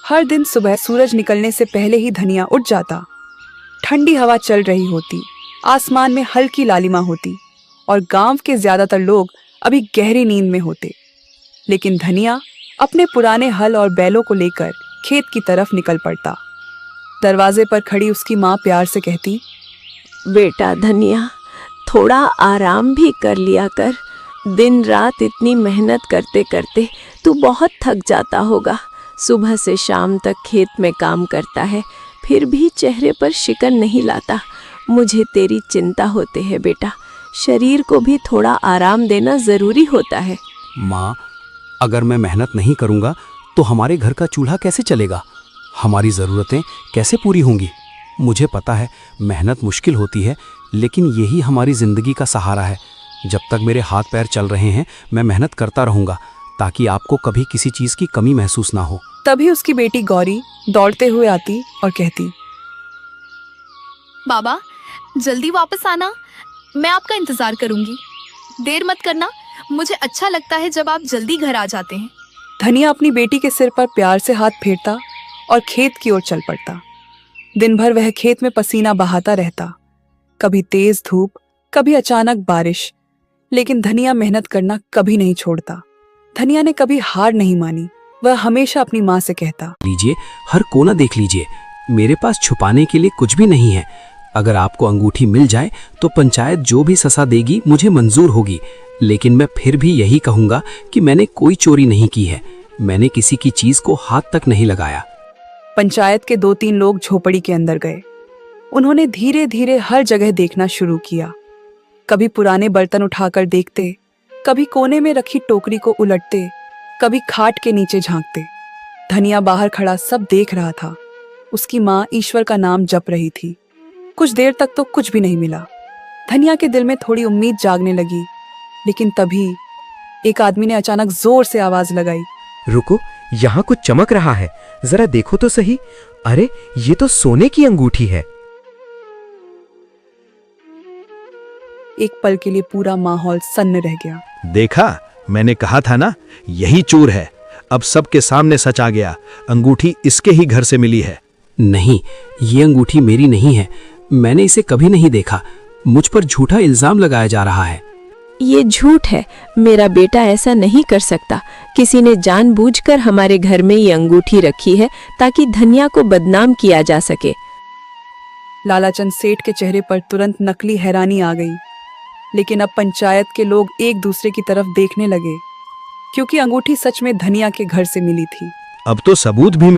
हर दिन सुबह सूरज निकलने से पहले ही धनिया उठ जाता। ठंडी हवा चल रही होती, आसमान में हल्की लालिमा होती और गांव के ज्यादातर लोग अभी गहरी नींद में होते। लेकिन धनिया अपने पुराने हल और बैलों को लेकर खेत की तरफ निकल पड़ता। दरवाजे पर खड़ी उसकी माँ प्यार से कहती, बेटा धनिया, थोड़ा आराम भी कर लिया कर। दिन रात इतनी मेहनत करते करते तू बहुत थक जाता होगा। सुबह से शाम तक खेत में काम करता है, फिर भी चेहरे पर शिकन नहीं लाता। मुझे तेरी चिंता होती है बेटा। शरीर को भी थोड़ा आराम देना ज़रूरी होता है। माँ, अगर मैं मेहनत नहीं करूँगा तो हमारे घर का चूल्हा कैसे चलेगा? हमारी ज़रूरतें कैसे पूरी होंगी? मुझे पता है मेहनत मुश्किल होती है, लेकिन यही हमारी ज़िंदगी का सहारा है। जब तक मेरे हाथ पैर चल रहे हैं मैं मेहनत करता रहूँगा, ताकि आपको कभी किसी चीज़ की कमी महसूस ना हो। तभी उसकी बेटी गौरी दौड़ते हुए आती और कहती, बाबा, जल्दी वापस आना, मैं आपका इंतजार करूंगी। देर मत करना, मुझे अच्छा लगता है जब आप जल्दी घर आ जाते हैं। धनिया अपनी बेटी के सिर पर प्यार से हाथ फेरता और खेत की ओर चल पड़ता। दिन भर वह खेत में पसीना बहाता रहता, कभी तेज धूप, कभी अचानक बारिश, लेकिन धनिया मेहनत करना कभी नहीं छोड़ता। धनिया ने कभी हार नहीं मानी। वह हमेशा अपनी माँ से कहता, लीजिए, हर कोना देख लीजिए, मेरे पास छुपाने के लिए कुछ भी नहीं है। अगर आपको अंगूठी मिल जाए तो पंचायत जो भी सजा देगी मुझे मंजूर होगी, लेकिन मैं फिर भी यही कहूँगा कि मैंने कोई चोरी नहीं की है। मैंने किसी की चीज़ को हाथ तक नहीं लगाया। पंचायत के 2-3 लोग झोपड़ी के अंदर गए। उन्होंने धीरे धीरे हर जगह देखना शुरू किया। कभी पुराने बर्तन उठाकर देखते, कभी कोने में रखी टोकरी को उलटते, कभी खाट के नीचे झांकते। धनिया बाहर खड़ा सब देख रहा था। उसकी माँ ईश्वर का नाम जप रही थी। कुछ देर तक तो कुछ भी नहीं मिला। धनिया के दिल में थोड़ी उम्मीद जागने लगी, लेकिन तभी एक आदमी ने अचानक जोर से आवाज लगाई, रुको, यहाँ कुछ चमक रहा है, जरा देखो तो सही। अरे, ये तो सोने की अंगूठी है। एक पल के लिए पूरा माहौल सन्न रह गया। देखा, मैंने कहा था ना, यही चोर है। अब सबके सामने सच आ गया। अंगूठी इसके ही घर से मिली है। नहीं, ये अंगूठी मेरी नहीं है। मैंने इसे कभी नहीं देखा। मुझ पर झूठा इल्जाम लगाया जा रहा है। ये झूठ है। मेरा बेटा ऐसा नहीं कर सकता। किसी ने जानबूझकर हमारे घर में ये अंगूठी रखी है ताकि धनिया को बदनाम किया जा सके। लालाचंद सेठ के चेहरे पर तुरंत नकली हैरानी आ गई, लेकिन अब पंचायत के लोग एक दूसरे की तरफ देखने लगे, क्योंकि अंगूठी सच में धनिया के घर से मिली थी। अब तो सबूत भी